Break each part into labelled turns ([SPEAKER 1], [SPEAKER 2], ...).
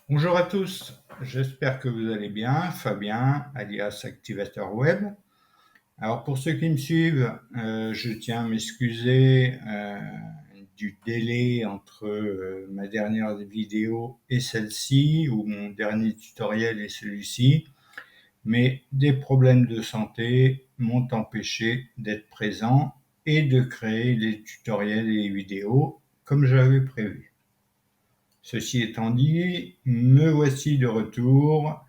[SPEAKER 1] Bonjour à tous, j'espère que vous allez bien. Fabien, alias Activateur Web. Alors pour ceux qui me suivent, je tiens à m'excuser du délai entre ma dernière vidéo et celle-ci, ou mon dernier tutoriel et celui-ci, mais des problèmes de santé m'ont empêché d'être présent et de créer les tutoriels et les vidéos comme j'avais prévu. Ceci étant dit, me voici de retour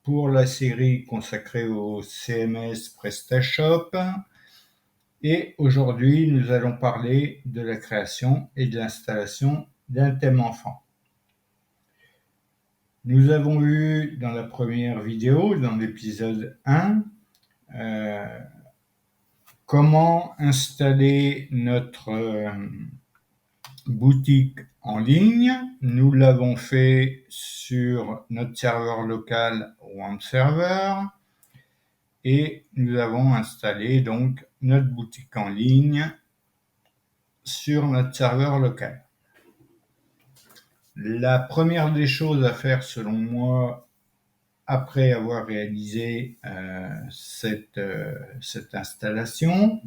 [SPEAKER 1] pour la série consacrée au CMS PrestaShop. Et aujourd'hui, nous allons parler de la création et de l'installation d'un thème enfant. Nous avons vu dans la première vidéo, dans l'épisode 1, comment installer notre boutique en ligne. Nous l'avons fait sur notre serveur local WAMP Server et nous avons installé donc notre boutique en ligne sur notre serveur local. La première des choses à faire selon moi après avoir réalisé cette installation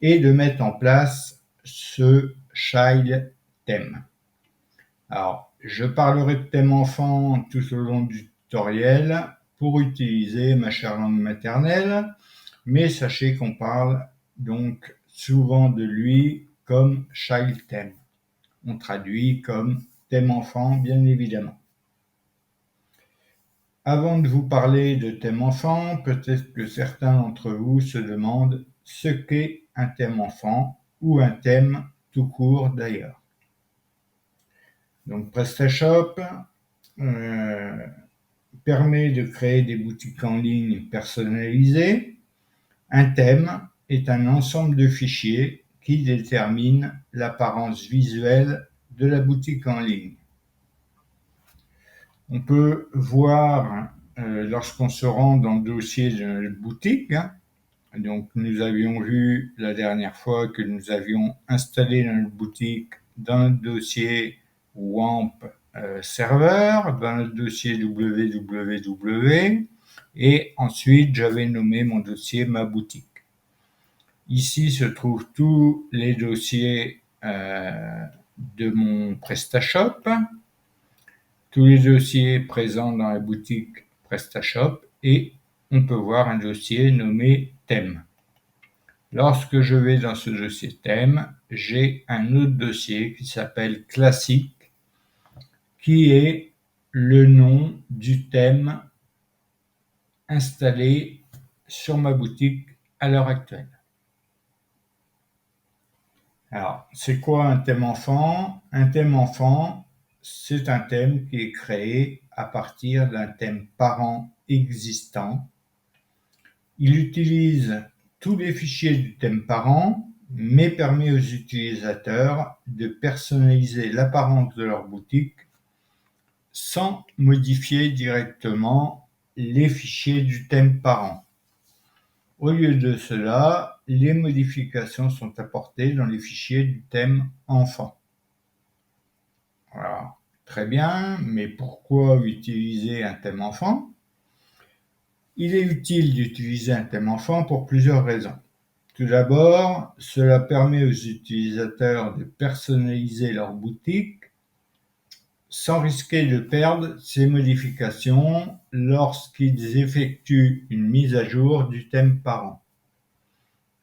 [SPEAKER 1] est de mettre en place ce Child Theme. Alors, je parlerai de thème enfant tout au long du tutoriel pour utiliser ma chère langue maternelle, mais sachez qu'on parle donc souvent de lui comme child theme. On traduit comme thème enfant, bien évidemment. Avant de vous parler de thème enfant, peut-être que certains d'entre vous se demandent ce qu'est un thème enfant ou un thème tout court d'ailleurs. Donc PrestaShop permet de créer des boutiques en ligne personnalisées. Un thème est un ensemble de fichiers qui déterminent l'apparence visuelle de la boutique en ligne. On peut voir lorsqu'on se rend dans le dossier de notre boutique. Donc nous avions vu la dernière fois que nous avions installé notre boutique dans notre dossier WAMP Server, dans notre dossier www, et ensuite j'avais nommé mon dossier ma boutique. Ici se trouvent tous les dossiers de mon PrestaShop, tous les dossiers présents dans la boutique PrestaShop, et on peut voir un dossier nommé thème. Lorsque je vais dans ce dossier thème, j'ai un autre dossier qui s'appelle classique, qui est le nom du thème installé sur ma boutique à l'heure actuelle. Alors, c'est quoi un thème enfant? Un thème enfant, c'est un thème qui est créé à partir d'un thème parent existant. Il utilise tous les fichiers du thème parent, mais permet aux utilisateurs de personnaliser l'apparence de leur boutique sans modifier directement les fichiers du thème parent. Au lieu de cela, les modifications sont apportées dans les fichiers du thème enfant. Voilà, très bien, mais pourquoi utiliser un thème enfant? Il est utile d'utiliser un thème enfant pour plusieurs raisons. Tout d'abord, cela permet aux utilisateurs de personnaliser leur boutique sans risquer de perdre ces modifications lorsqu'ils effectuent une mise à jour du thème parent.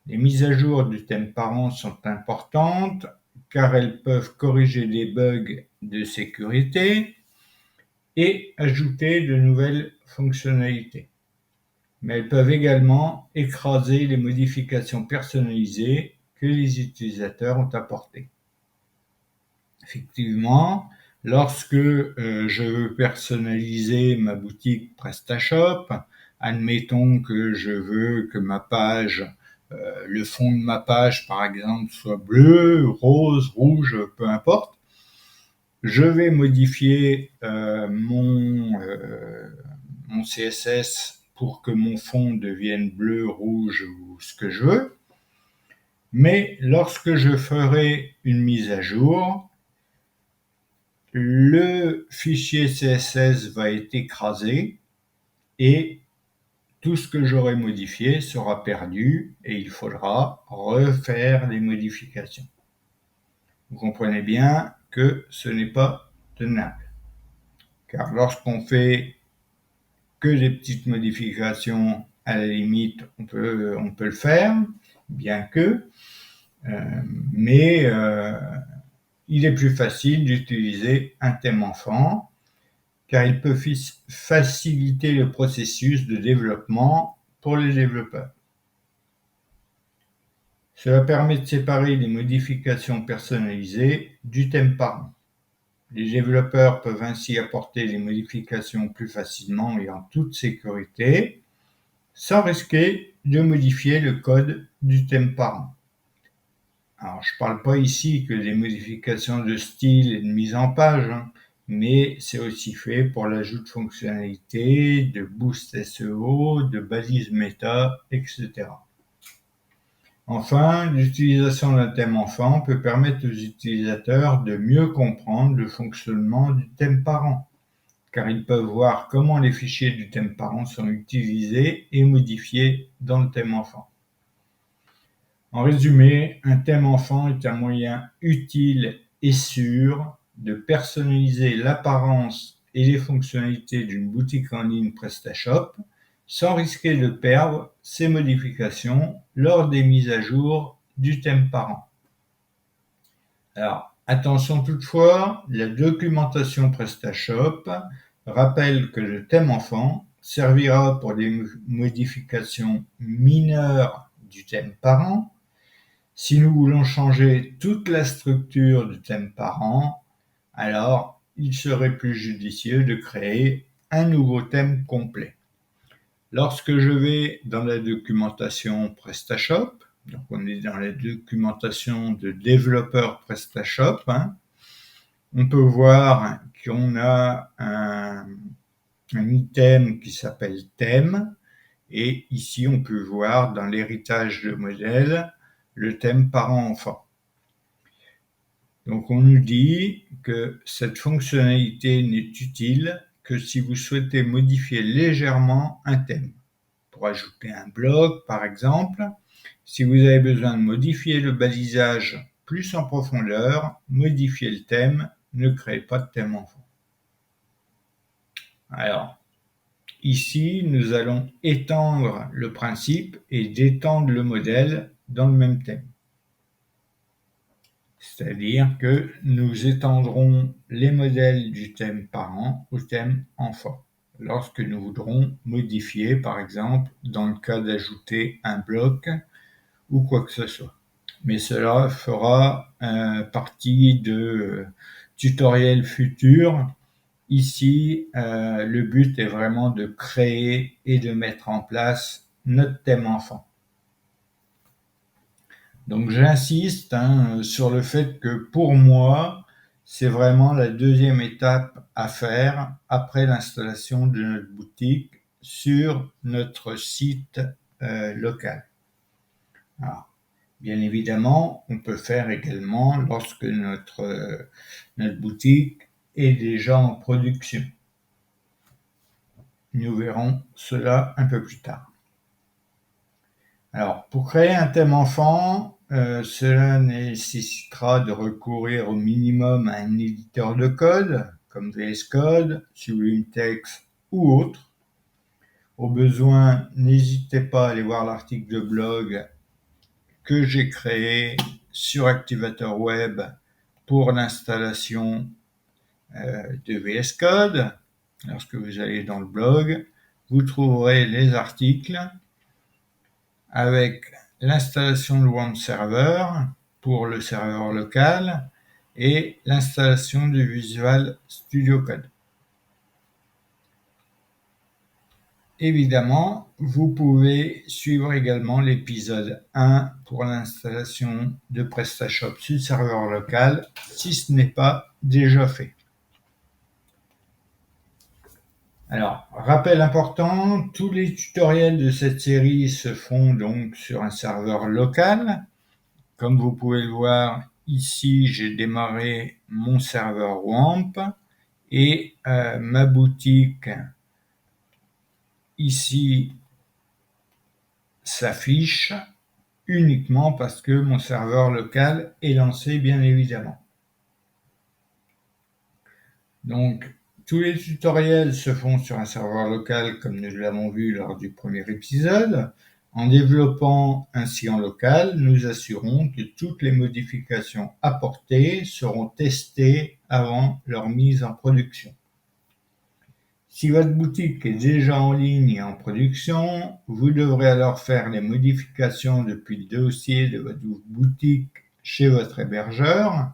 [SPEAKER 1] Les mises à jour du thème parent sont importantes car elles peuvent corriger des bugs de sécurité et ajouter de nouvelles fonctionnalités. Mais elles peuvent également écraser les modifications personnalisées que les utilisateurs ont apportées. Effectivement, lorsque je veux personnaliser ma boutique PrestaShop, admettons que je veux que ma page, le fond de ma page par exemple, soit bleu, rose, rouge, peu importe, je vais modifier mon CSS pour que mon fond devienne bleu, rouge ou ce que je veux. Mais lorsque je ferai une mise à jour, le fichier CSS va être écrasé et tout ce que j'aurai modifié sera perdu et il faudra refaire les modifications. Vous comprenez bien que ce n'est pas tenable. Car lorsqu'on fait que des petites modifications, à la limite, on peut le faire, bien que, mais il est plus facile d'utiliser un thème enfant, car il peut faciliter le processus de développement pour les développeurs. Cela permet de séparer les modifications personnalisées du thème parent. Les développeurs peuvent ainsi apporter les modifications plus facilement et en toute sécurité, sans risquer de modifier le code du thème parent. Alors, je ne parle pas ici que des modifications de style et de mise en page, mais c'est aussi fait pour l'ajout de fonctionnalités, de boost SEO, de balises méta, etc. Enfin, l'utilisation d'un thème enfant peut permettre aux utilisateurs de mieux comprendre le fonctionnement du thème parent, car ils peuvent voir comment les fichiers du thème parent sont utilisés et modifiés dans le thème enfant. En résumé, un thème enfant est un moyen utile et sûr de personnaliser l'apparence et les fonctionnalités d'une boutique en ligne PrestaShop sans risquer de perdre ces modifications lors des mises à jour du thème parent. Alors, attention toutefois, la documentation PrestaShop rappelle que le thème enfant servira pour des modifications mineures du thème parent. Si nous voulons changer toute la structure du thème parent, alors il serait plus judicieux de créer un nouveau thème complet. Lorsque je vais dans la documentation PrestaShop, donc on est dans la documentation de développeur PrestaShop, on peut voir qu'on a un item qui s'appelle thème, et ici on peut voir dans l'héritage de modèle le thème parent-enfant. Donc on nous dit que cette fonctionnalité n'est utile que si vous souhaitez modifier légèrement un thème. Pour ajouter un blog, par exemple, si vous avez besoin de modifier le balisage plus en profondeur, modifiez le thème, ne créez pas de thème enfant. Alors, ici, nous allons étendre le principe et d'étendre le modèle dans le même thème. C'est-à-dire que nous étendrons les modèles du thème parent au thème enfant, lorsque nous voudrons modifier, par exemple, dans le cas d'ajouter un bloc ou quoi que ce soit. Mais cela fera partie de tutoriels futurs. Ici, le but est vraiment de créer et de mettre en place notre thème enfant. Donc j'insiste sur le fait que pour moi, c'est vraiment la deuxième étape à faire après l'installation de notre boutique sur notre site local. Alors, bien évidemment, on peut faire également lorsque notre boutique est déjà en production. Nous verrons cela un peu plus tard. Alors, pour créer un thème enfant, cela nécessitera de recourir au minimum à un éditeur de code, comme VS Code, Sublime Text ou autre. Au besoin, n'hésitez pas à aller voir l'article de blog que j'ai créé sur Activator Web pour l'installation de VS Code. Lorsque vous allez dans le blog, vous trouverez les articles avec l'installation de One Server pour le serveur local et l'installation du Visual Studio Code. Évidemment, vous pouvez suivre également l'épisode 1 pour l'installation de PrestaShop sur le serveur local si ce n'est pas déjà fait. Alors, rappel important, tous les tutoriels de cette série se font donc sur un serveur local. Comme vous pouvez le voir, ici, j'ai démarré mon serveur WAMP et ma boutique ici s'affiche uniquement parce que mon serveur local est lancé, bien évidemment. Donc, tous les tutoriels se font sur un serveur local, comme nous l'avons vu lors du premier épisode. En développant ainsi en local, nous assurons que toutes les modifications apportées seront testées avant leur mise en production. Si votre boutique est déjà en ligne et en production, vous devrez alors faire les modifications depuis le dossier de votre boutique chez votre hébergeur,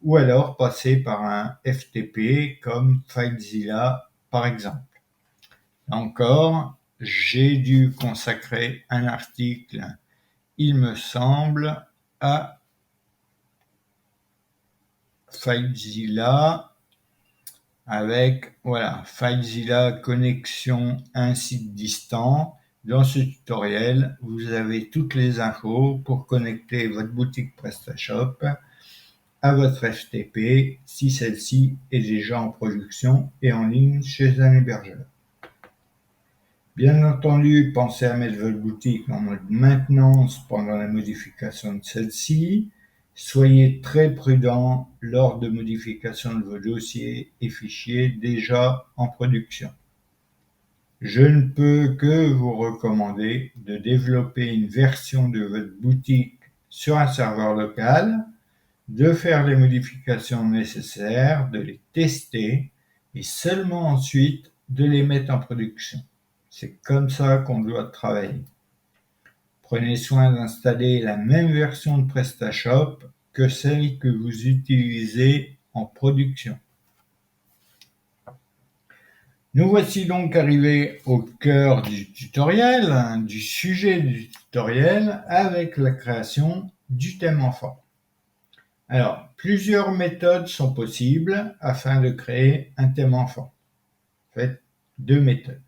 [SPEAKER 1] ou alors passer par un FTP comme FileZilla par exemple. Là encore, j'ai dû consacrer un article, il me semble, à FileZilla avec FileZilla connexion à un site distant. Dans ce tutoriel, vous avez toutes les infos pour connecter votre boutique PrestaShop à votre FTP si celle-ci est déjà en production et en ligne chez un hébergeur. Bien entendu, pensez à mettre votre boutique en mode maintenance pendant la modification de celle-ci. Soyez très prudent lors de modification de vos dossiers et fichiers déjà en production. Je ne peux que vous recommander de développer une version de votre boutique sur un serveur local, de faire les modifications nécessaires, de les tester et seulement ensuite de les mettre en production. C'est comme ça qu'on doit travailler. Prenez soin d'installer la même version de PrestaShop que celle que vous utilisez en production. Nous voici donc arrivés au cœur du tutoriel, du sujet du tutoriel, avec la création du thème enfant. Alors, plusieurs méthodes sont possibles afin de créer un thème enfant. En fait, 2 méthodes.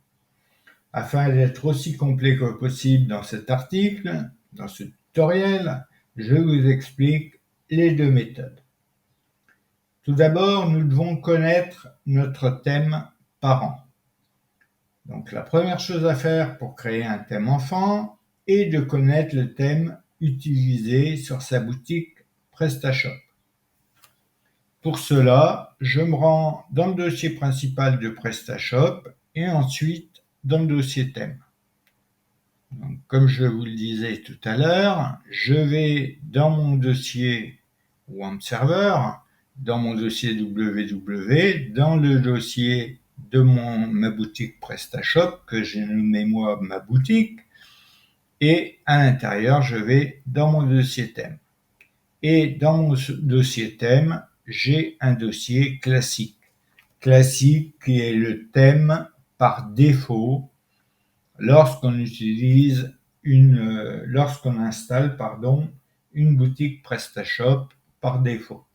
[SPEAKER 1] Afin d'être aussi complet que possible dans cet article, dans ce tutoriel, je vous explique les 2 méthodes. Tout d'abord, nous devons connaître notre thème parent. Donc, la première chose à faire pour créer un thème enfant est de connaître le thème utilisé sur sa boutique PrestaShop. Pour cela, je me rends dans le dossier principal de PrestaShop et ensuite dans le dossier thème. Donc, comme je vous le disais tout à l'heure, je vais dans mon dossier WAMP Server, dans mon dossier www, dans le dossier de ma boutique PrestaShop que j'ai nommé moi ma boutique, et à l'intérieur, je vais dans mon dossier thème. Et dans mon dossier thème, j'ai un dossier classique. Classique qui est le thème par défaut lorsqu'on installe une boutique PrestaShop par défaut.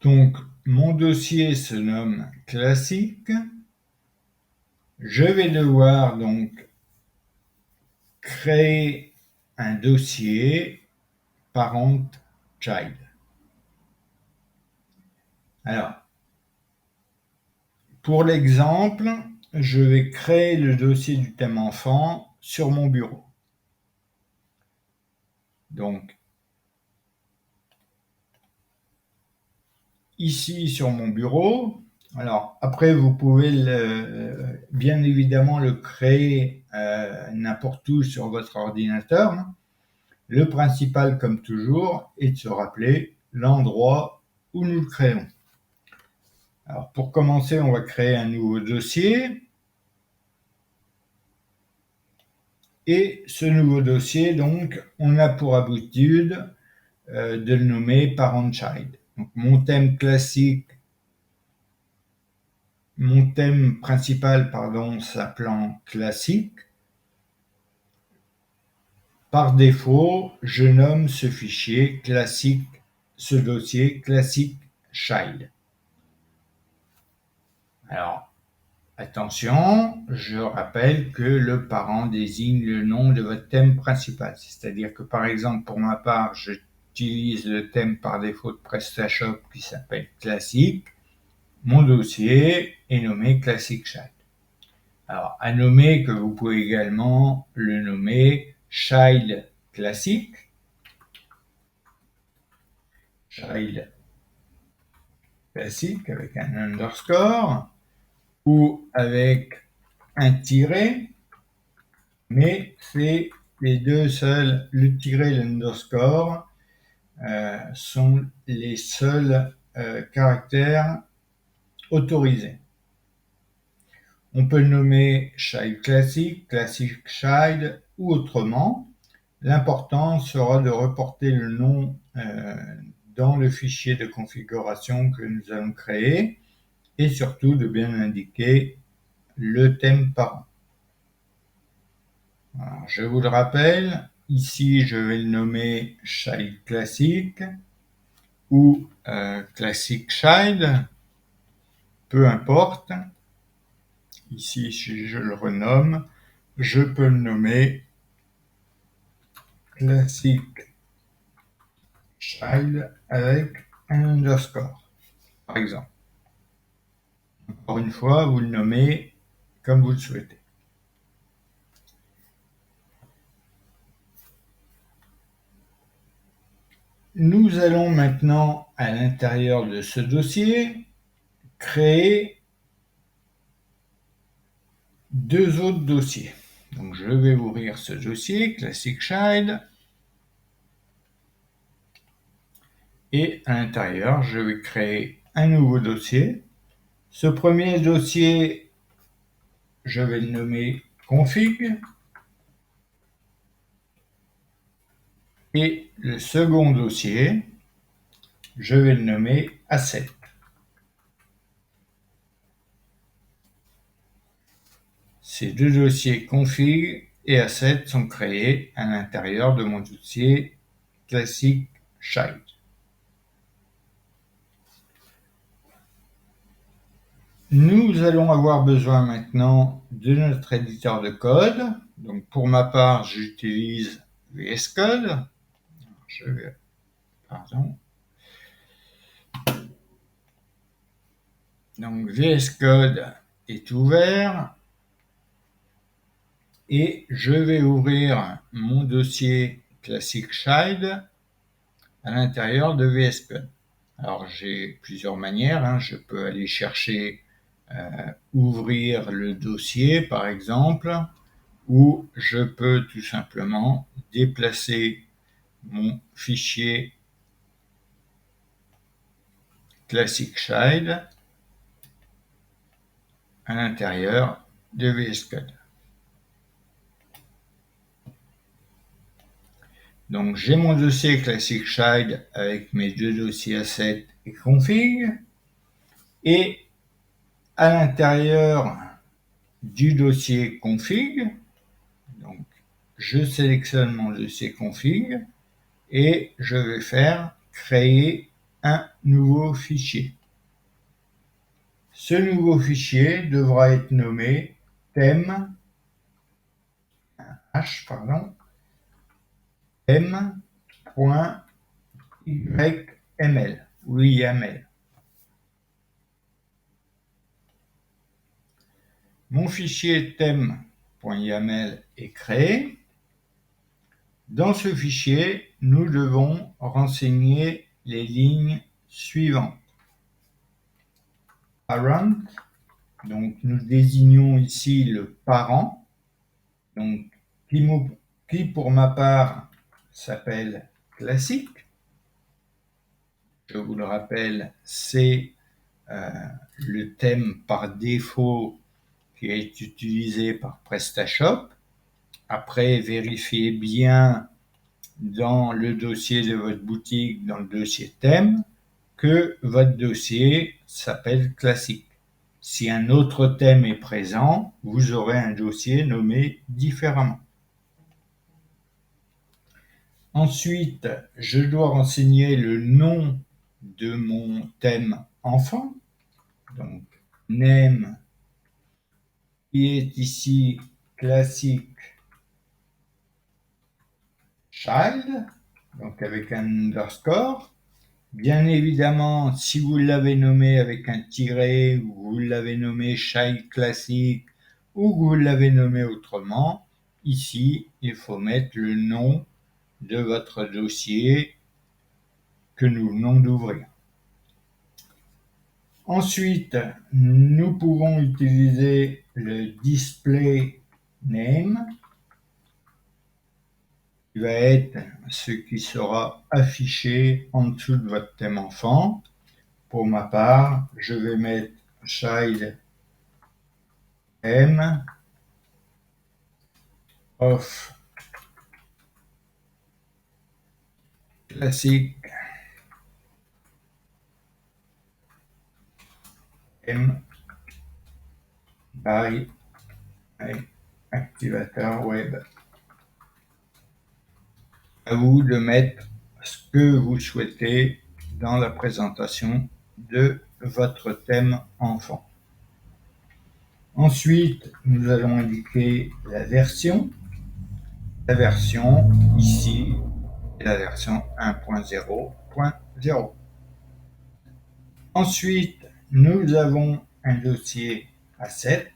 [SPEAKER 1] Donc, mon dossier se nomme classique. Je vais devoir donc créer un dossier parent child. Alors, pour l'exemple, je vais créer le dossier du thème enfant sur mon bureau. Donc, ici sur mon bureau, alors après vous pouvez bien évidemment le créer n'importe où sur votre ordinateur. Le principal, comme toujours, est de se rappeler l'endroit où nous le créons. Alors pour commencer, on va créer un nouveau dossier. Et ce nouveau dossier, donc, on a pour habitude de le nommer parent child. Donc, mon thème principal, s'appelant classique. Par défaut, je nomme ce fichier classique, ce dossier classique child. Alors, Attention, je rappelle que le parent désigne le nom de votre thème principal. C'est-à-dire que par exemple, pour ma part, j'utilise le thème par défaut de PrestaShop qui s'appelle Classique. Mon dossier est nommé Classic Child. Alors, à nommer que vous pouvez également le nommer Child Classic, Child Classic avec un underscore ou avec un tiret, mais c'est les deux seuls, le tiret et l'underscore sont les seuls caractères autorisés. On peut le nommer Child Classic, Classic Child ou autrement. L'important sera de reporter le nom dans le fichier de configuration que nous allons créer et surtout de bien indiquer le thème parent. Alors, je vous le rappelle, ici je vais le nommer Child Classic ou Classic Child, peu importe. Ici, si je le renomme, je peux le nommer Classic Child avec un underscore, par exemple. Encore une fois, vous le nommez comme vous le souhaitez. Nous allons maintenant, à l'intérieur de ce dossier, créer deux autres dossiers. Donc, je vais ouvrir ce dossier, Classic Child, et à l'intérieur, je vais créer un nouveau dossier. Ce premier dossier, je vais le nommer Config, et le second dossier, je vais le nommer Asset. Ces deux dossiers config et asset sont créés à l'intérieur de mon dossier Classic Child. Nous allons avoir besoin maintenant de notre éditeur de code. Donc pour ma part, j'utilise VS Code. Donc VS Code est ouvert et je vais ouvrir mon dossier Classic Child à l'intérieur de VS Code. Alors j'ai plusieurs manières, je peux aller chercher, ouvrir le dossier par exemple, ou je peux tout simplement déplacer mon fichier Classic Child à l'intérieur de VS Code. Donc j'ai mon dossier Classic Child avec mes deux dossiers Asset et Config, et à l'intérieur du dossier Config, donc je sélectionne mon dossier Config et je vais faire créer un nouveau fichier. Ce nouveau fichier devra être nommé thème, thème.yml ou YAML. Mon fichier thème.yml est créé. Dans ce fichier, nous devons renseigner les lignes suivantes. Parent, donc nous désignons ici le parent, donc qui pour ma part s'appelle Classic. Je vous le rappelle, c'est le thème par défaut qui est utilisé par PrestaShop. Après, vérifiez bien dans le dossier de votre boutique, dans le dossier thème, que votre dossier s'appelle Classic. Si un autre thème est présent, vous aurez un dossier nommé différemment. Ensuite, je dois renseigner le nom de mon thème enfant. Donc, name qui est ici classique child, donc avec un underscore. Bien évidemment, si vous l'avez nommé avec un tiret, ou vous l'avez nommé child classique, ou vous l'avez nommé autrement, ici, il faut mettre le nom de votre dossier que nous venons d'ouvrir. Ensuite, nous pouvons utiliser le display name, qui va être ce qui sera affiché en dessous de votre thème enfant. Pour ma part, je vais mettre child theme of classic theme by Activator Web. À vous de mettre ce que vous souhaitez dans la présentation de votre thème enfant. Ensuite, nous allons indiquer la version. La version ici est la version 1.0.0. Ensuite, nous avons un dossier asset.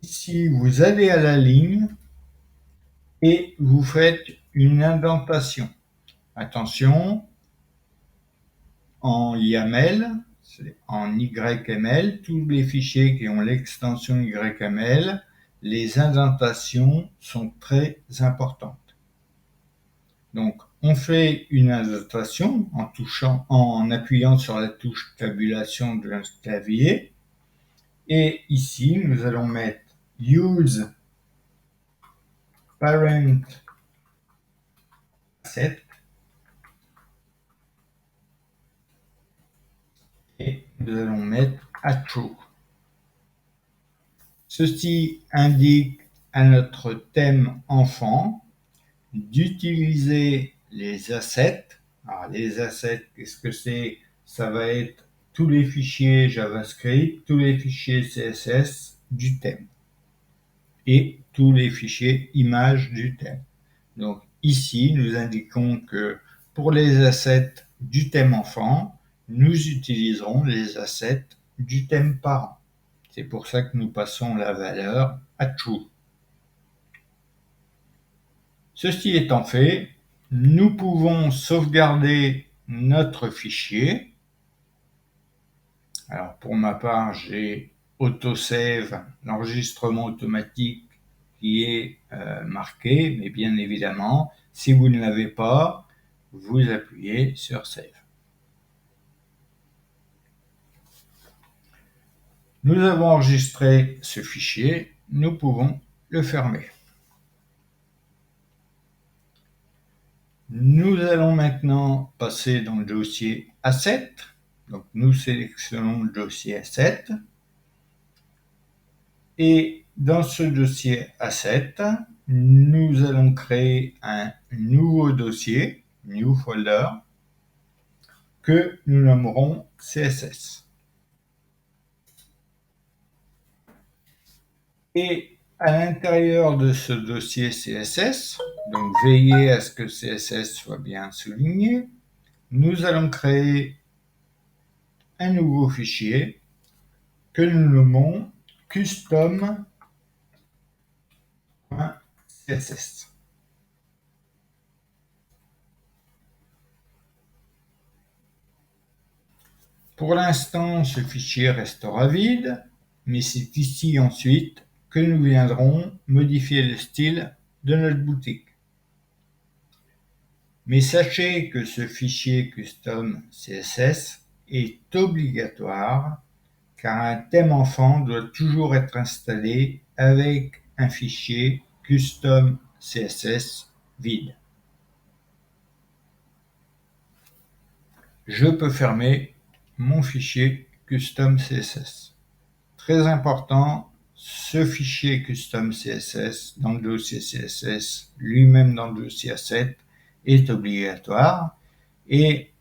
[SPEAKER 1] Ici, vous allez à la ligne et vous faites une indentation. Attention, en YAML, en YML, tous les fichiers qui ont l'extension YML, les indentations sont très importantes. Donc, on fait une indentation en appuyant sur la touche tabulation de notre clavier. Et ici, nous allons mettre use parent asset et nous allons mettre à true. Ceci indique à notre thème enfant d'utiliser les assets. Alors, les assets, qu'est-ce que c'est? Ça va être tous les fichiers JavaScript, tous les fichiers CSS du thème et tous les fichiers images du thème. Donc ici, nous indiquons que pour les assets du thème enfant, nous utiliserons les assets du thème parent. C'est pour ça que nous passons la valeur à true. Ceci étant fait, nous pouvons sauvegarder notre fichier. Alors pour ma part, j'ai autosave, l'enregistrement automatique qui est marqué, mais bien évidemment, si vous ne l'avez pas, vous appuyez sur Save. Nous avons enregistré ce fichier, nous pouvons le fermer. Nous allons maintenant passer dans le dossier Asset. Donc nous sélectionnons le dossier Asset. Et dans ce dossier Asset, nous allons créer un nouveau dossier, New Folder, que nous nommerons CSS. Et à l'intérieur de ce dossier CSS, donc veillez à ce que CSS soit bien souligné, nous allons créer un nouveau fichier que nous nommons custom.css. Pour l'instant, ce fichier restera vide, mais c'est ici ensuite que nous viendrons modifier le style de notre boutique. Mais sachez que ce fichier custom CSS est obligatoire car un thème enfant doit toujours être installé avec un fichier custom CSS vide. Je peux fermer mon fichier custom CSS. Très important, ce fichier custom CSS dans le dossier CSS, lui-même dans le dossier asset, est obligatoire et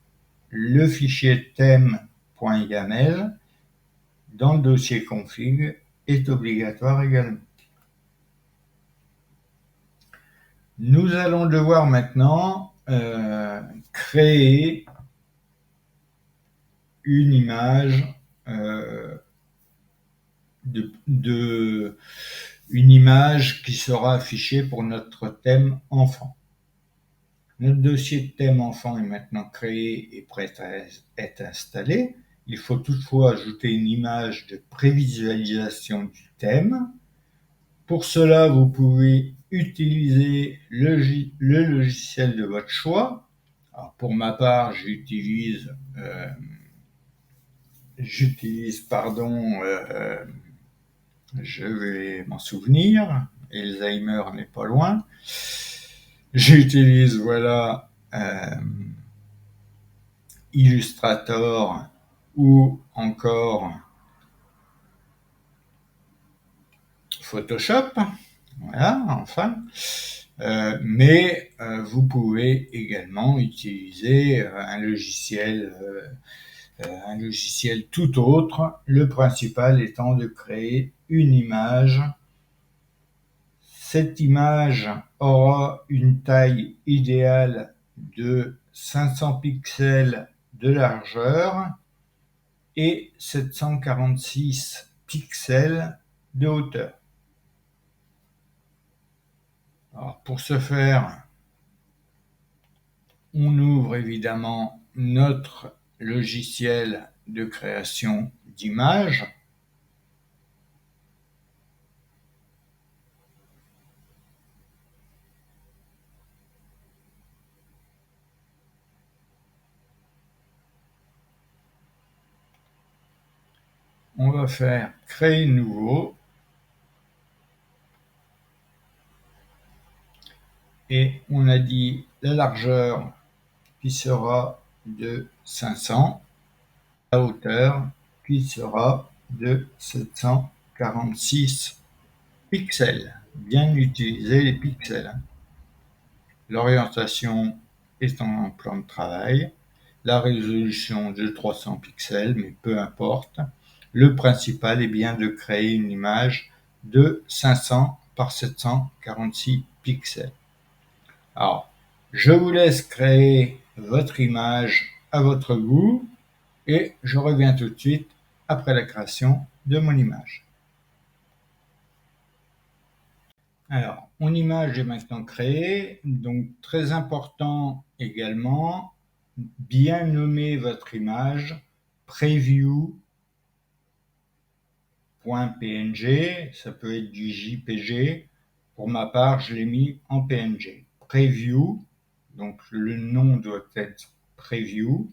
[SPEAKER 1] le fichier thème.yaml dans le dossier config est obligatoire également. Nous allons devoir maintenant créer une image une image qui sera affichée pour notre thème enfant. Notre dossier de thème enfant est maintenant créé et prêt à être installé. Il faut toutefois ajouter une image de prévisualisation du thème. Pour cela, vous pouvez utiliser le logiciel de votre choix. Alors, pour ma part, j'utilise je vais m'en souvenir, Alzheimer n'est pas loin. J'utilise Illustrator ou encore Photoshop, voilà, enfin. Mais vous pouvez également utiliser un logiciel tout autre, le principal étant de créer une image. Cette image aura une taille idéale de 500 pixels de largeur et 746 pixels de hauteur. Alors, pour ce faire, on ouvre évidemment notre logiciel de création d'images. On va faire créer nouveau et on a dit la largeur qui sera de 500, la hauteur qui sera de 746 pixels. Bien utiliser les pixels. L'orientation est en plan de travail. La résolution de 300 pixels, mais peu importe. Le principal est bien de créer une image de 500 par 746 pixels. Alors, je vous laisse créer votre image à votre goût et je reviens tout de suite après la création de mon image. Alors, mon image est maintenant créée, donc très important également, bien nommer votre image, preview.png, ça peut être du JPG, pour ma part je l'ai mis en PNG. Preview, donc le nom doit être preview.png.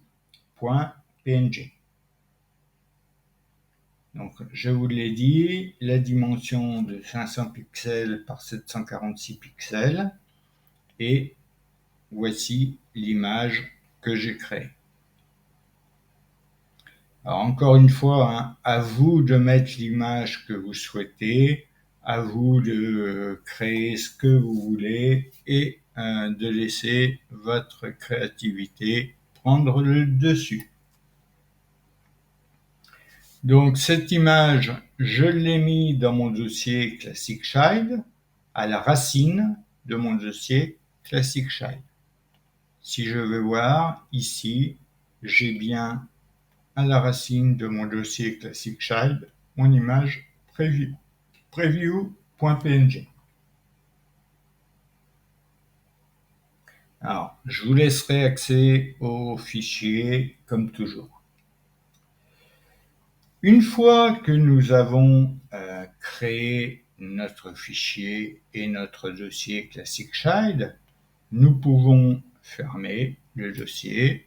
[SPEAKER 1] Donc, je vous l'ai dit, la dimension de 500 pixels par 746 pixels. Et voici l'image que j'ai créée. Alors, encore une fois, à vous de mettre l'image que vous souhaitez, à vous de créer ce que vous voulez et de laisser votre créativité prendre le dessus. Donc cette image, je l'ai mis dans mon dossier Classic Child, à la racine de mon dossier Classic Child. Si je veux voir ici, j'ai bien à la racine de mon dossier Classic Child mon image preview.png. Alors, je vous laisserai accès au fichier comme toujours. Une fois que nous avons créé notre fichier et notre dossier Classic Child, nous pouvons fermer le dossier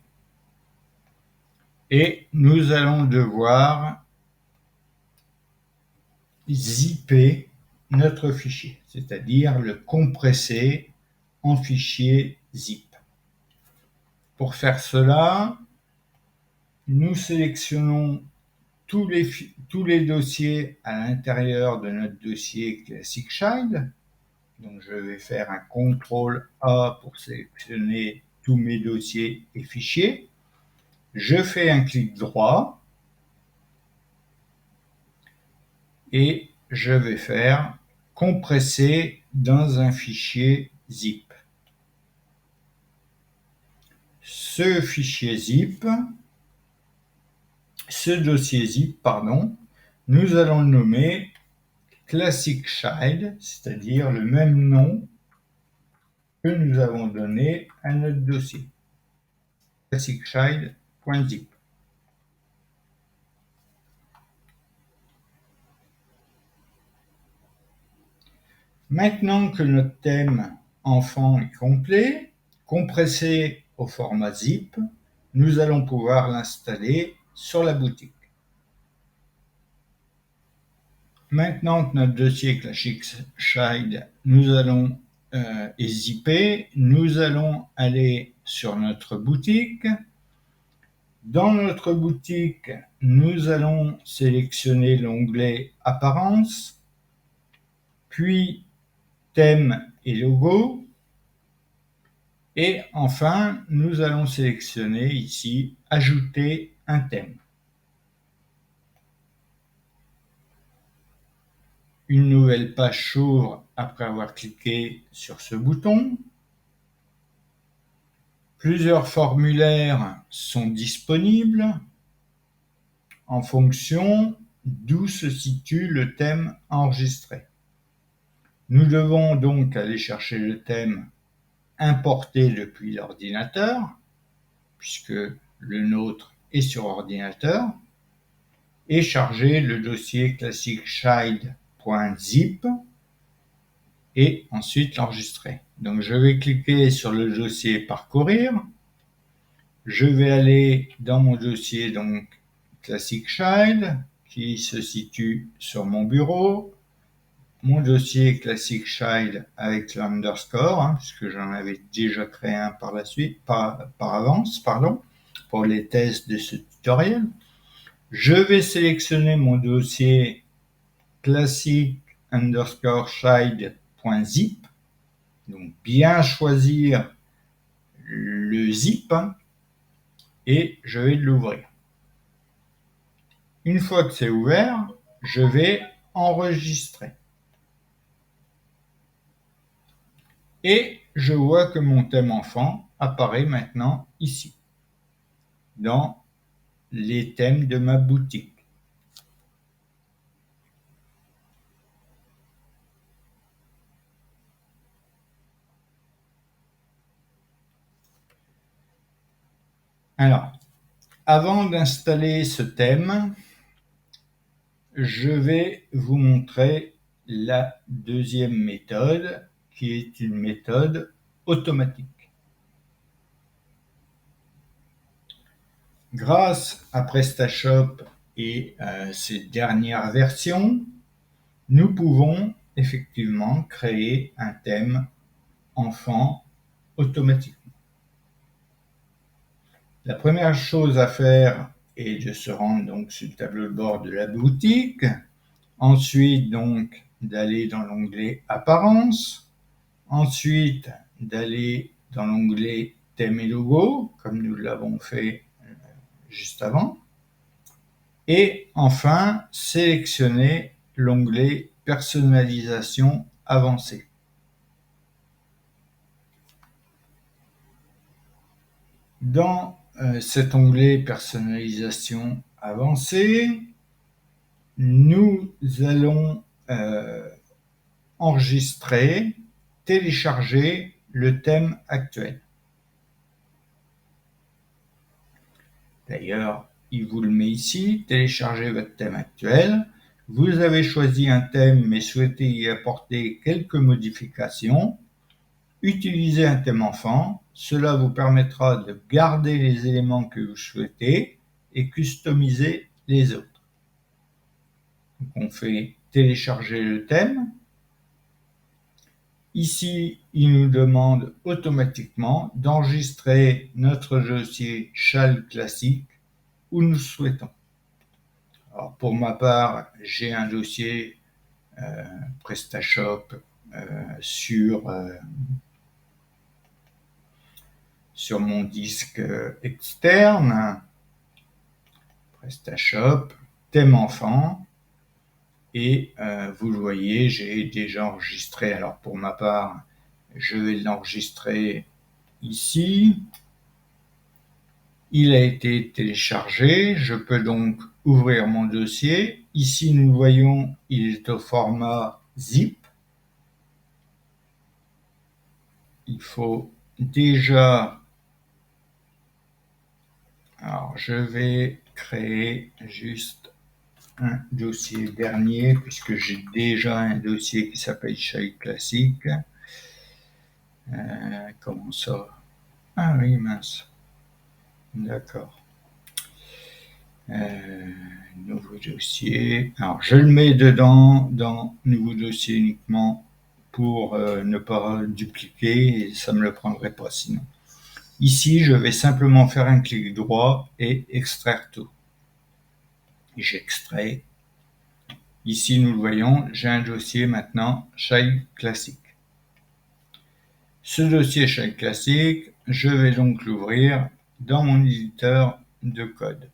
[SPEAKER 1] et nous allons devoir zipper notre fichier, c'est-à-dire le compresser en fichier zip. Pour faire cela, nous sélectionnons tous les dossiers à l'intérieur de notre dossier Classic Child. Donc je vais faire un CTRL-A pour sélectionner tous mes dossiers et fichiers. Je fais un clic droit et je vais faire compresser dans un fichier zip. Ce dossier zip, nous allons le nommer Classic Child, c'est-à-dire le même nom que nous avons donné à notre dossier, classicchild.zip. Maintenant que notre thème enfant est complet, compressé au format zip, nous allons pouvoir l'installer sur la boutique. Maintenant que notre dossier Classic Child, nous allons est zippé, nous allons aller sur notre boutique. Dans notre boutique, nous allons sélectionner l'onglet Apparence, puis Thème et logo. Et enfin, nous allons sélectionner ici Ajouter un thème. Une nouvelle page s'ouvre après avoir cliqué sur ce bouton. Plusieurs formulaires sont disponibles en fonction d'où se situe le thème enregistré. Nous devons donc aller chercher le thème importé depuis l'ordinateur, puisque le nôtre est sur ordinateur, et charger le dossier classicchild.zip et ensuite l'enregistrer. Donc je vais cliquer sur le dossier Parcourir. Je vais aller dans mon dossier donc Classic Child qui se situe sur mon bureau. Mon dossier Classic Child avec l'underscore, puisque j'en avais déjà créé un par avance, pour les tests de ce tutoriel. Je vais sélectionner mon dossier classic_child.zip, donc bien choisir le zip et je vais l'ouvrir. Une fois que c'est ouvert, je vais enregistrer. Et je vois que mon thème enfant apparaît maintenant ici, dans les thèmes de ma boutique. Alors, avant d'installer ce thème, je vais vous montrer la deuxième méthode, qui est une méthode automatique. Grâce à PrestaShop et ses dernières versions, nous pouvons effectivement créer un thème enfant automatiquement. La première chose à faire est de se rendre donc sur le tableau de bord de la boutique, ensuite donc d'aller dans l'onglet Apparence, ensuite d'aller dans l'onglet Thème et logo, comme nous l'avons fait juste avant, et enfin sélectionner l'onglet Personnalisation avancée. Dans cet onglet Personnalisation avancée, nous allons enregistrer, télécharger le thème actuel. D'ailleurs, il vous le met ici, téléchargez votre thème actuel. Vous avez choisi un thème mais souhaitez y apporter quelques modifications. Utilisez un thème enfant, cela vous permettra de garder les éléments que vous souhaitez et customiser les autres. Donc on fait télécharger le thème. Ici, il nous demande automatiquement d'enregistrer notre dossier Child classique où nous souhaitons. Alors pour ma part, j'ai un dossier PrestaShop sur mon disque externe, PrestaShop, thème enfant. Et vous le voyez, j'ai déjà enregistré. Alors pour ma part, je vais l'enregistrer ici. Il a été téléchargé. Je peux donc ouvrir mon dossier. Ici, nous voyons, il est au format zip. Il faut déjà... Alors, je vais créer juste un dossier dernier, puisque j'ai déjà un dossier qui s'appelle Shell Classic. Comment ça? Ah oui, mince. D'accord. Nouveau dossier. Alors, je le mets dedans, dans nouveau dossier uniquement pour ne pas dupliquer et ça ne me le prendrait pas sinon. Ici, je vais simplement faire un clic droit et extraire tout. J'extrais. Ici, nous le voyons, j'ai un dossier maintenant Shell Classic. Ce dossier Shell Classic, je vais donc l'ouvrir dans mon éditeur de code.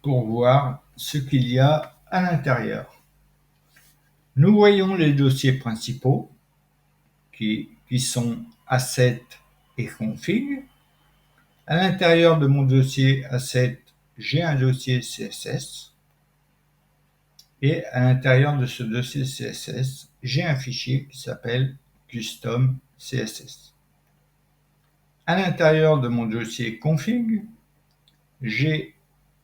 [SPEAKER 1] Pour voir ce qu'il y a à l'intérieur. Nous voyons les dossiers principaux qui sont Asset et Config. À l'intérieur de mon dossier Asset, j'ai un dossier CSS. Et à l'intérieur de ce dossier CSS, j'ai un fichier qui s'appelle Custom CSS. À l'intérieur de mon dossier Config, j'ai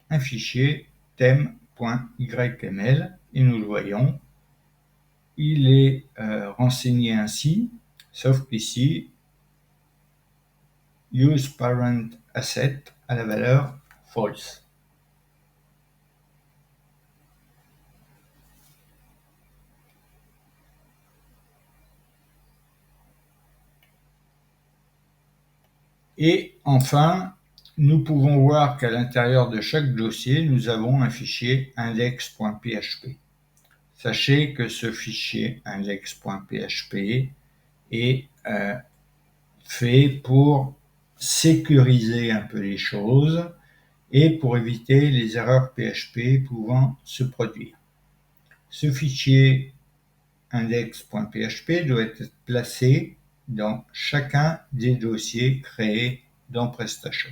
[SPEAKER 1] un fichier theme.yml et nous le voyons, il est renseigné ainsi, sauf qu'ici, useParentAsset à la valeur false. Et enfin, nous pouvons voir qu'à l'intérieur de chaque dossier, nous avons un fichier index.php. Sachez que ce fichier index.php est fait pour sécuriser un peu les choses et pour éviter les erreurs PHP pouvant se produire. Ce fichier index.php doit être placé dans chacun des dossiers créés dans PrestaShop.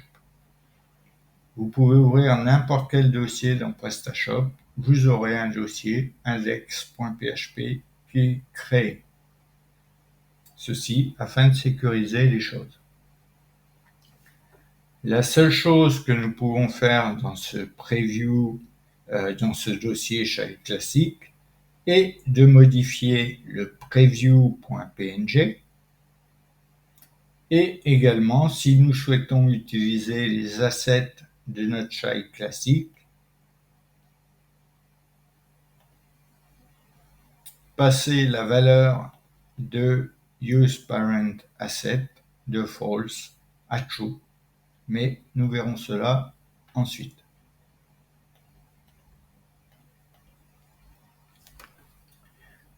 [SPEAKER 1] Vous pouvez ouvrir n'importe quel dossier dans PrestaShop, vous aurez un dossier index.php qui est créé. Ceci afin de sécuriser les choses. La seule chose que nous pouvons faire dans ce preview, dans ce dossier Shell Classic, est de modifier le preview.png et également, si nous souhaitons utiliser les assets de notre Shell Classic, passer la valeur de useParentAsset de false à true. Mais nous verrons cela ensuite.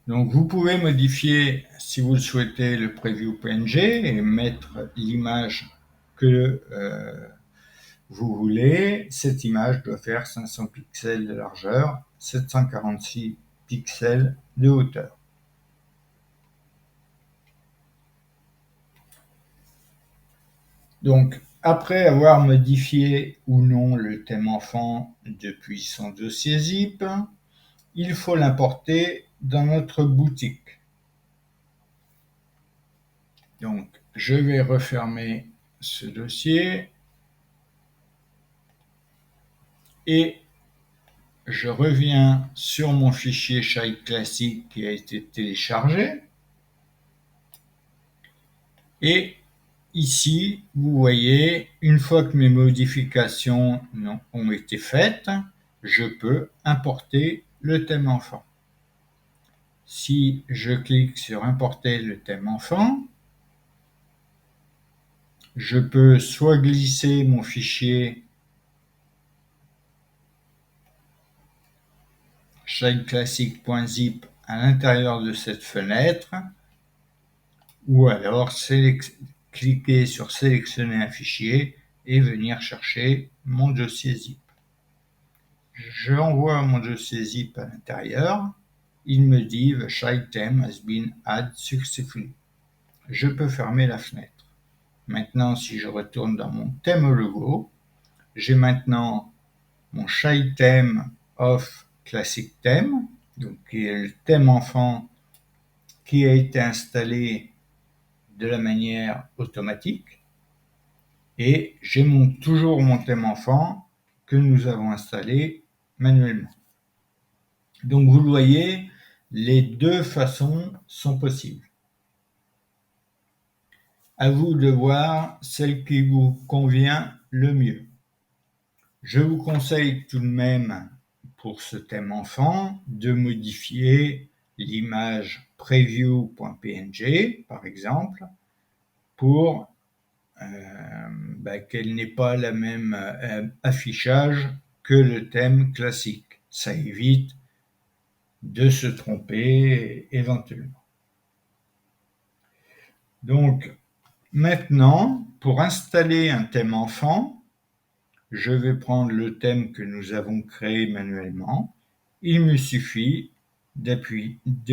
[SPEAKER 1] Donc vous pouvez modifier, si vous le souhaitez, le preview PNG et mettre l'image que vous voulez. Cette image doit faire 500 pixels de largeur, 746 pixels de hauteur. Donc, après avoir modifié ou non le thème enfant depuis son dossier zip, il faut l'importer dans notre boutique. Donc, je vais refermer ce dossier et je reviens sur mon fichier Shell Classic qui a été téléchargé. Et ici, vous voyez, une fois que mes modifications ont été faites, je peux importer le thème enfant. Si je clique sur importer le thème enfant, je peux soit glisser mon fichier shellclassic.zip à l'intérieur de cette fenêtre, ou alors cliquer sur sélectionner un fichier et venir chercher mon dossier zip. J'envoie mon dossier zip à l'intérieur. Il me dit The child theme has been added successfully. Je peux fermer la fenêtre. Maintenant, si je retourne dans mon thème logo, j'ai maintenant mon child theme of classic theme, donc qui est le thème enfant qui a été installé de la manière automatique. Et j'ai toujours mon thème enfant que nous avons installé manuellement. Donc vous le voyez, les deux façons sont possibles. À vous de voir celle qui vous convient le mieux. Je vous conseille tout de même, pour ce thème enfant, de modifier l'image preview.png, par exemple, pour qu'elle n'ait pas le même affichage que le thème classique. Ça évite de se tromper éventuellement. Donc, maintenant, pour installer un thème enfant, je vais prendre le thème que nous avons créé manuellement. Il me suffit de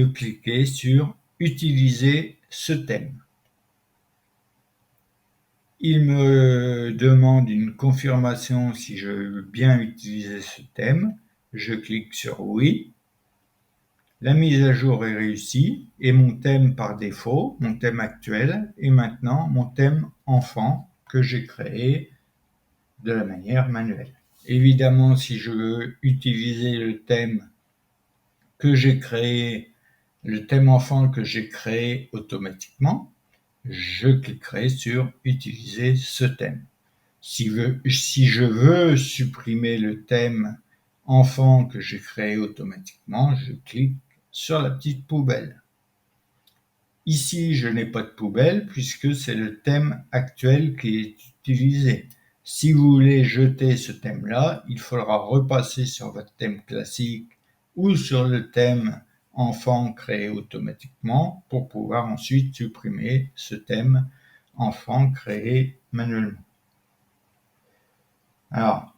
[SPEAKER 1] cliquer sur « Utiliser ce thème ». Il me demande une confirmation si je veux bien utiliser ce thème. Je clique sur « Oui ». La mise à jour est réussie et mon thème par défaut, mon thème actuel, est maintenant mon thème enfant que j'ai créé de la manière manuelle. Évidemment, si je veux utiliser le thème que j'ai créé, le thème enfant que j'ai créé automatiquement, je cliquerai sur « Utiliser ce thème ». Si je veux supprimer le thème enfant que j'ai créé automatiquement, je clique sur la petite poubelle. Ici, je n'ai pas de poubelle puisque c'est le thème actuel qui est utilisé. Si vous voulez jeter ce thème-là, il faudra repasser sur votre thème classique ou sur le thème enfant créé automatiquement pour pouvoir ensuite supprimer ce thème enfant créé manuellement. Alors,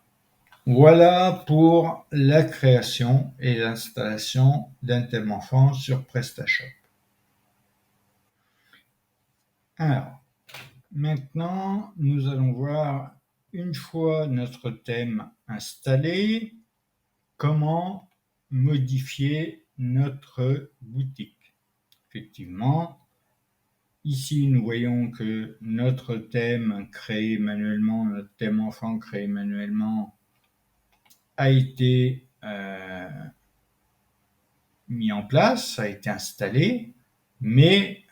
[SPEAKER 1] voilà pour la création et l'installation d'un thème enfant sur PrestaShop. Alors, maintenant, nous allons voir, une fois notre thème installé, comment modifier notre boutique. Effectivement, ici, nous voyons que notre thème créé manuellement, notre thème enfant créé manuellement, a été mis en place, a été installé, mais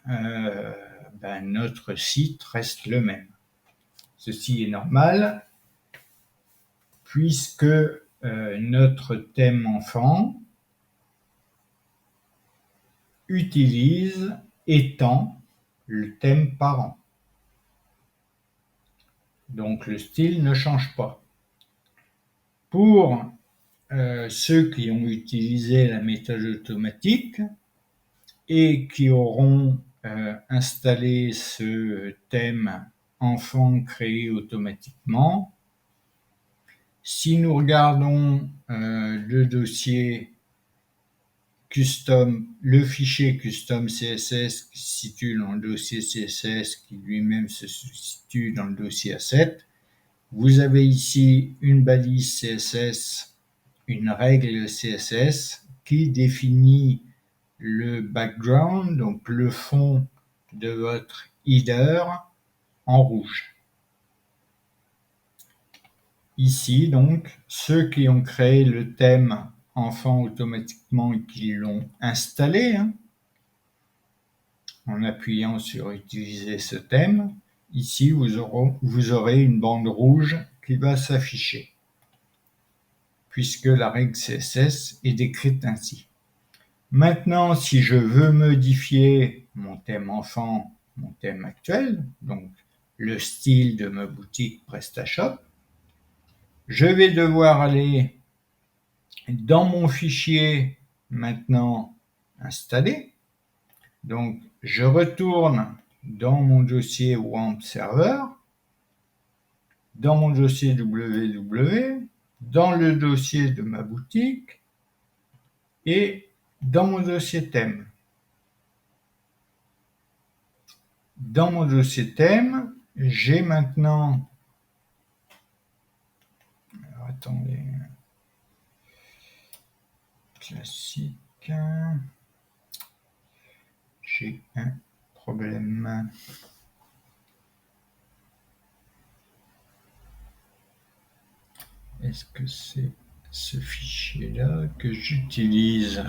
[SPEAKER 1] notre site reste le même. Ceci est normal puisque notre thème enfant utilise étant le thème parent. Donc le style ne change pas. Pour ceux qui ont utilisé la méthode automatique et qui auront installé ce thème enfant créé automatiquement, si nous regardons le dossier custom, le fichier custom CSS qui se situe dans le dossier CSS qui lui-même se situe dans le dossier A7, vous avez ici une balise CSS, une règle CSS qui définit le background, donc le fond de votre header en rouge. Ici, donc, ceux qui ont créé le thème enfant automatiquement et qui l'ont installé, en appuyant sur utiliser ce thème, ici vous aurez une bande rouge qui va s'afficher, puisque la règle CSS est décrite ainsi. Maintenant, si je veux modifier mon thème enfant, mon thème actuel, donc le style de ma boutique PrestaShop, je vais devoir aller dans mon fichier maintenant installé. Donc, je retourne dans mon dossier WAMP Server, dans mon dossier www, dans le dossier de ma boutique et dans mon dossier thème. Dans mon dossier thème, j'ai maintenant... Alors, attendez. Classique. J'ai un problème. Est-ce que c'est ce fichier-là que j'utilise?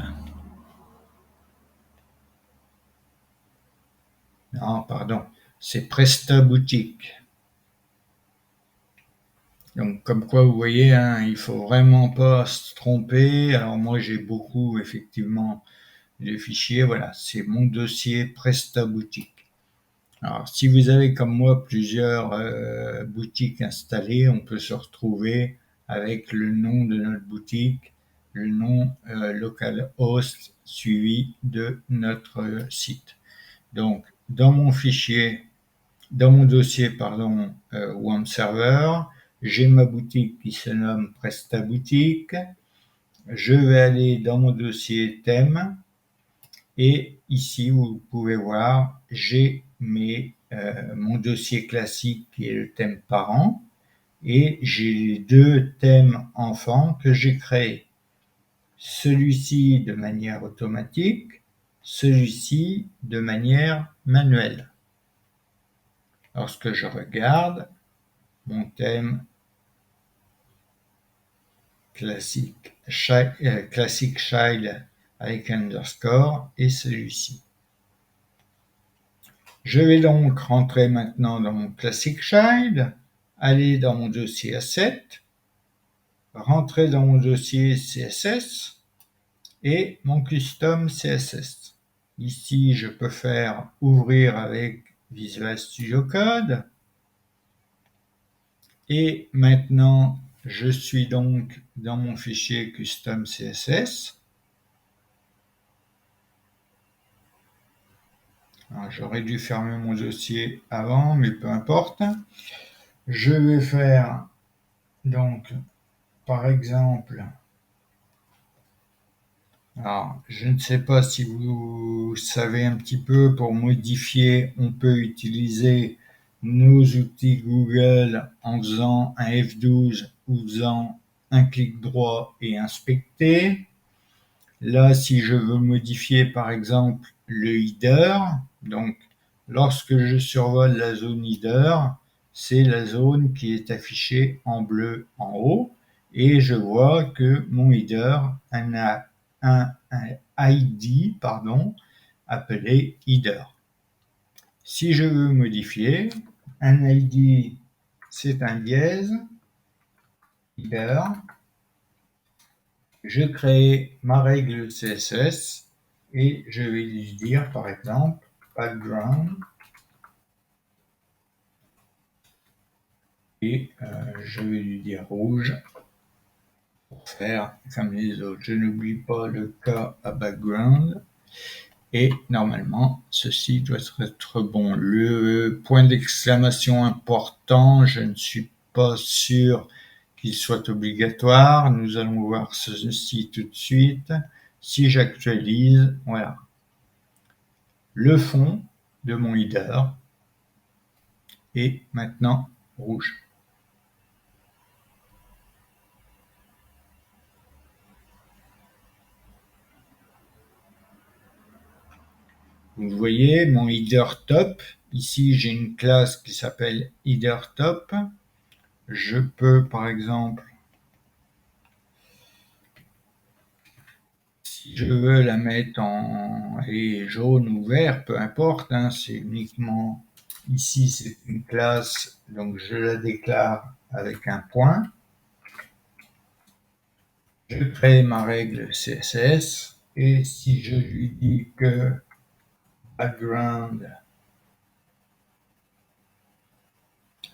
[SPEAKER 1] Non, pardon, c'est Presta Boutique. Donc, comme quoi, vous voyez, hein, il faut vraiment pas se tromper. Alors, moi, j'ai beaucoup, effectivement, de fichiers. Voilà, c'est mon dossier Presta Boutique. Alors, si vous avez comme moi plusieurs boutiques installées, on peut se retrouver avec le nom de notre boutique, le nom localhost suivi de notre site. Donc, dans mon fichier, dans mon dossier, pardon, One Server, j'ai ma boutique qui se nomme Presta Boutique. Je vais aller dans mon dossier thème et ici, vous pouvez voir, j'ai mon dossier classique qui est le thème parent et j'ai les deux thèmes enfants que j'ai créés. Celui-ci de manière automatique, celui-ci de manière manuelle. Lorsque je regarde mon thème classique child avec underscore et celui-ci. Je vais donc rentrer maintenant dans mon Classic Child, aller dans mon dossier Asset, rentrer dans mon dossier CSS et mon Custom CSS. Ici, je peux faire ouvrir avec Visual Studio Code. Et maintenant, je suis donc dans mon fichier Custom CSS. J'aurais dû fermer mon dossier avant, mais peu importe. Je vais faire donc, par exemple, alors je ne sais pas si vous savez un petit peu, pour modifier, on peut utiliser nos outils Google en faisant un F12 ou faisant un clic droit et inspecter. Là, si je veux modifier par exemple le header, donc lorsque je survole la zone header, c'est la zone qui est affichée en bleu en haut et je vois que mon header a un ID appelé header. Si je veux modifier, un ID c'est un dièse, header. Je crée ma règle CSS et je vais lui dire par exemple background et je vais lui dire rouge pour faire comme les autres. Je n'oublie pas le cas à background et normalement ceci doit être bon. Le point d'exclamation important, je ne suis pas sûr qu'il soit obligatoire. Nous allons voir ceci tout de suite. Si j'actualise, voilà. Le fond de mon header est maintenant rouge. Vous voyez mon header top. Ici, j'ai une classe qui s'appelle header top. Je peux, par exemple, si je veux la mettre en jaune ou vert, peu importe, hein, c'est uniquement ici, c'est une classe, donc je la déclare avec un point. Je crée ma règle CSS et si je lui dis que background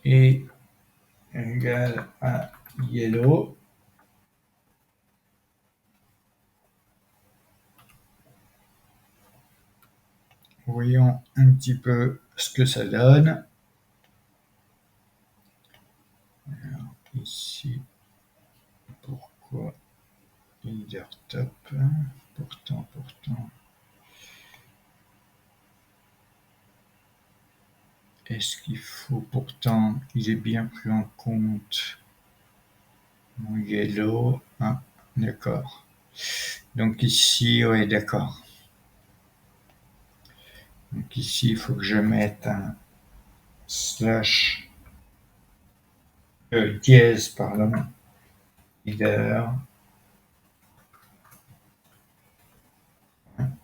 [SPEAKER 1] est égal à yellow, voyons un petit peu ce que ça donne. Alors, ici, Pourquoi header top? Pourtant. Est-ce qu'il faut pourtant, il est bien pris en compte mon yellow? Ah, d'accord. Donc ici, oui, d'accord. Donc ici, il faut que je mette un slash dièse, pardon, header.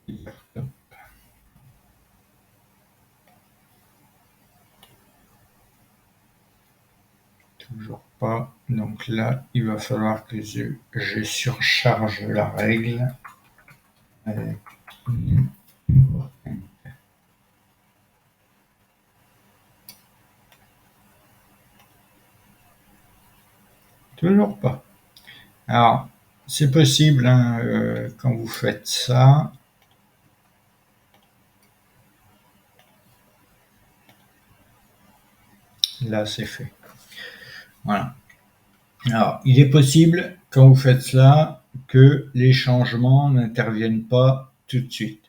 [SPEAKER 1] Header top. Toujours pas. Donc là, il va falloir que je surcharge la règle avec toujours pas. Alors, c'est possible hein, quand vous faites ça. Là, c'est fait. Voilà. Alors, il est possible, quand vous faites cela, que les changements n'interviennent pas tout de suite.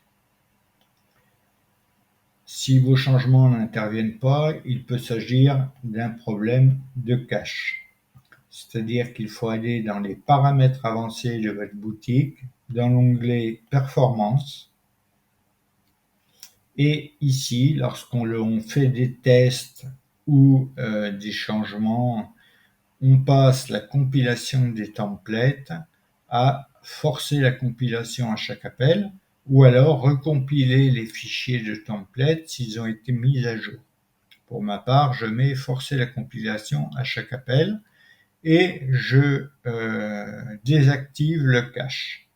[SPEAKER 1] Si vos changements n'interviennent pas, il peut s'agir d'un problème de cache. C'est-à-dire qu'il faut aller dans les paramètres avancés de votre boutique, dans l'onglet Performance. Et ici, lorsqu'on fait des tests ou des changements, on passe la compilation des templates à forcer la compilation à chaque appel ou alors recompiler les fichiers de templates s'ils ont été mis à jour. Pour ma part, je mets forcer la compilation à chaque appel et je désactive le cache.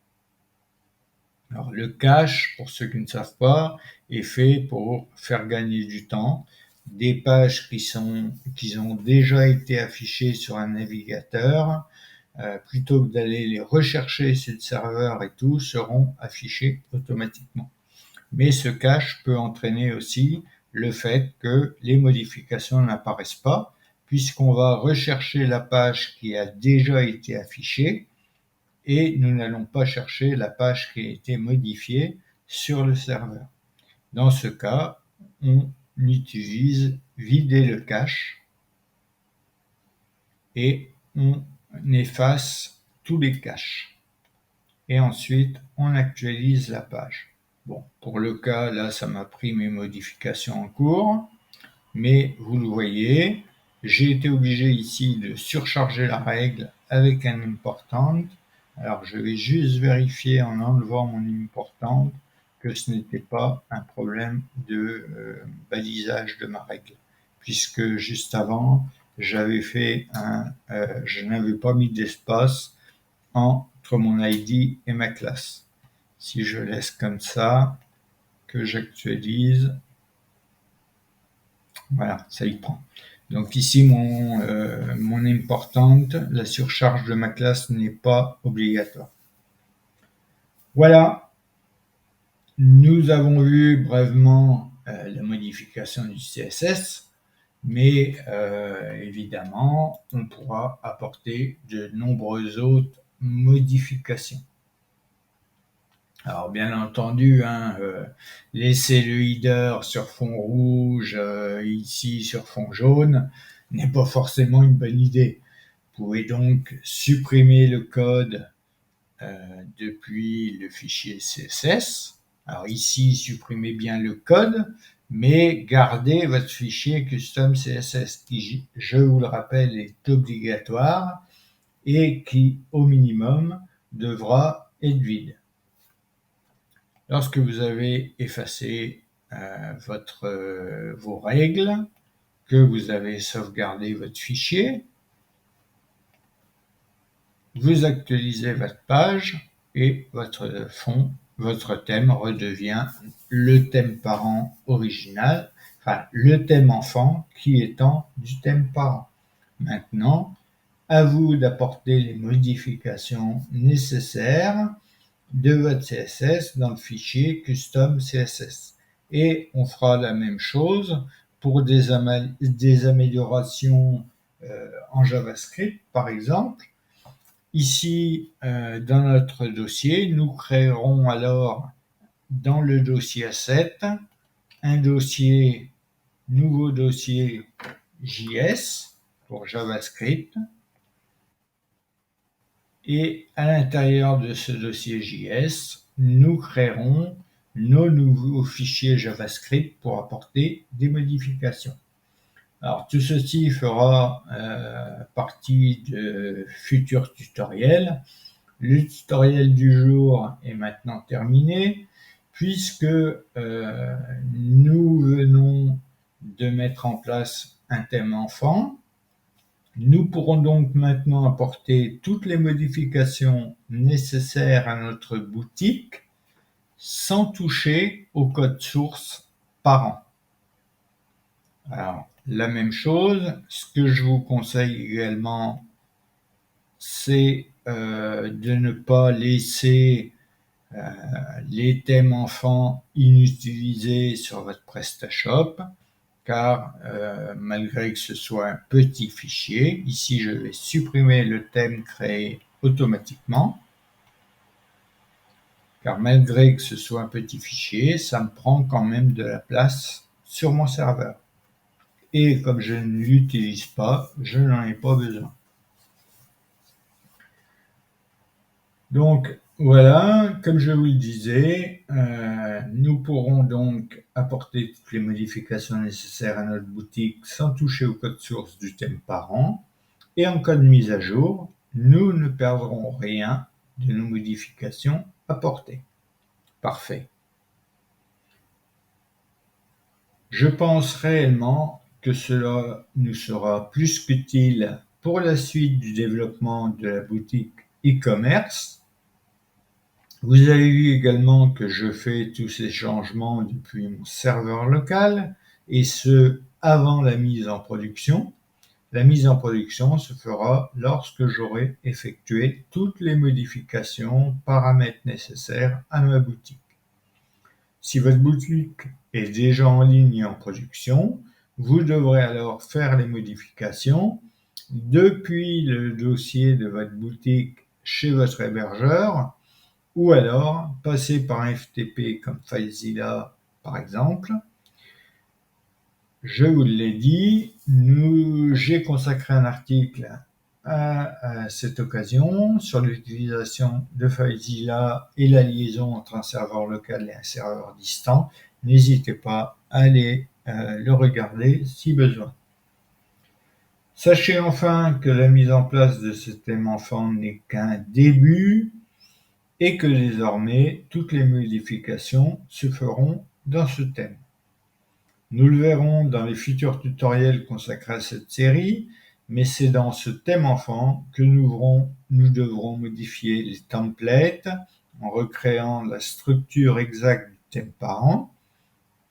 [SPEAKER 1] Alors le cache, pour ceux qui ne savent pas, est fait pour faire gagner du temps. Des pages qui ont déjà été affichées sur un navigateur, plutôt que d'aller les rechercher sur le serveur et tout, seront affichées automatiquement. Mais ce cache peut entraîner aussi le fait que les modifications n'apparaissent pas, puisqu'on va rechercher la page qui a déjà été affichée et nous n'allons pas chercher la page qui a été modifiée sur le serveur. Dans ce cas, on utilise vider le cache et on efface tous les caches. Et ensuite, on actualise la page. Bon, pour le cas, là, ça m'a pris mes modifications en cours, mais vous le voyez, j'ai été obligé ici de surcharger la règle avec un important. Alors, je vais juste vérifier en enlevant mon important que ce n'était pas un problème de balisage de ma règle, puisque juste avant, j'avais fait je n'avais pas mis d'espace entre mon ID et ma classe. Si je laisse comme ça, que j'actualise, voilà, ça y prend. Donc ici, mon important, la surcharge de ma classe n'est pas obligatoire. Voilà, nous avons vu brièvement la modification du CSS, mais évidemment, on pourra apporter de nombreuses autres modifications. Alors bien entendu, laisser le header sur fond rouge, ici sur fond jaune, n'est pas forcément une bonne idée. Vous pouvez donc supprimer le code depuis le fichier CSS. Alors ici, supprimez bien le code, mais gardez votre fichier custom CSS qui, je vous le rappelle, est obligatoire et qui, au minimum, devra être vide. Lorsque vous avez effacé vos règles, que vous avez sauvegardé votre fichier, vous actualisez votre page et votre fond, votre thème redevient le thème parent original, enfin le thème enfant qui étant du thème parent. Maintenant, à vous d'apporter les modifications nécessaires de votre CSS dans le fichier custom CSS. Et on fera la même chose pour des améliorations en JavaScript, par exemple. Ici, dans notre dossier, nous créerons alors dans le dossier A7 un nouveau dossier JS pour JavaScript, et à l'intérieur de ce dossier JS, nous créerons nos nouveaux fichiers JavaScript pour apporter des modifications. Alors tout ceci fera partie de futurs tutoriels. Le tutoriel du jour est maintenant terminé puisque nous venons de mettre en place un thème enfant. Nous pourrons donc maintenant apporter toutes les modifications nécessaires à notre boutique sans toucher au code source parent. Alors, la même chose, ce que je vous conseille également, c'est de ne pas laisser les thèmes enfants inutilisés sur votre PrestaShop, car malgré que ce soit un petit fichier, ici je vais supprimer le thème créé automatiquement, car malgré que ce soit un petit fichier, ça me prend quand même de la place sur mon serveur. Et comme je ne l'utilise pas, je n'en ai pas besoin. Donc voilà, comme je vous le disais, nous pourrons donc apporter toutes les modifications nécessaires à notre boutique sans toucher au code source du thème parent. Et en cas de mise à jour, nous ne perdrons rien de nos modifications apportées. Parfait. Je pense réellement que cela nous sera plus qu'utile pour la suite du développement de la boutique e-commerce. Vous avez vu également que je fais tous ces changements depuis mon serveur local, et ce avant la mise en production. La mise en production se fera lorsque j'aurai effectué toutes les modifications, paramètres nécessaires à ma boutique. Si votre boutique est déjà en ligne et en production, vous devrez alors faire les modifications depuis le dossier de votre boutique chez votre hébergeur, ou alors passer par un FTP comme FileZilla par exemple. Je vous l'ai dit, j'ai consacré un article à cette occasion sur l'utilisation de FileZilla et la liaison entre un serveur local et un serveur distant. N'hésitez pas à aller le regarder si besoin. Sachez enfin que la mise en place de ce thème enfant n'est qu'un début et que désormais toutes les modifications se feront dans ce thème. Nous le verrons dans les futurs tutoriels consacrés à cette série, mais c'est dans ce thème enfant que nous devrons modifier les templates en recréant la structure exacte du thème parent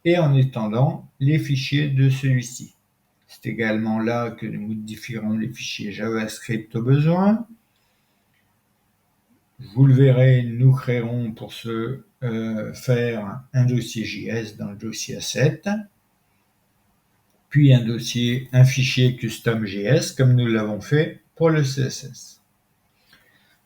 [SPEAKER 1] et en étendant les fichiers de celui-ci. C'est également là que nous modifierons les fichiers JavaScript au besoin. Vous le verrez, nous créerons pour ce faire un dossier JS dans le dossier A7, puis un fichier custom.js comme nous l'avons fait pour le CSS.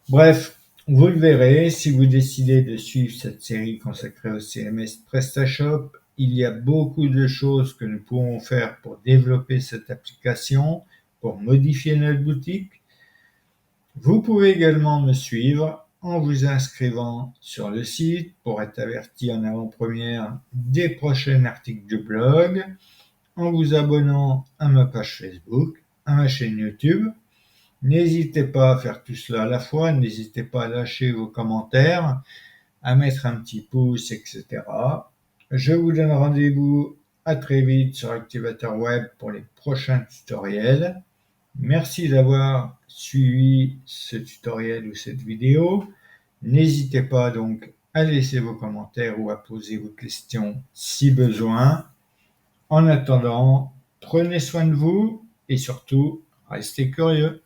[SPEAKER 1] Bref, vous le verrez, si vous décidez de suivre cette série consacrée au CMS PrestaShop, il y a beaucoup de choses que nous pouvons faire pour développer cette application, pour modifier notre boutique. Vous pouvez également me suivre en vous inscrivant sur le site pour être averti en avant-première des prochains articles de blog, en vous abonnant à ma page Facebook, à ma chaîne YouTube. N'hésitez pas à faire tout cela à la fois, n'hésitez pas à lâcher vos commentaires, à mettre un petit pouce, etc. Je vous donne rendez-vous à très vite sur Activateur Web pour les prochains tutoriels. Merci d'avoir suivi ce tutoriel ou cette vidéo. N'hésitez pas donc à laisser vos commentaires ou à poser vos questions si besoin. En attendant, prenez soin de vous et surtout, restez curieux.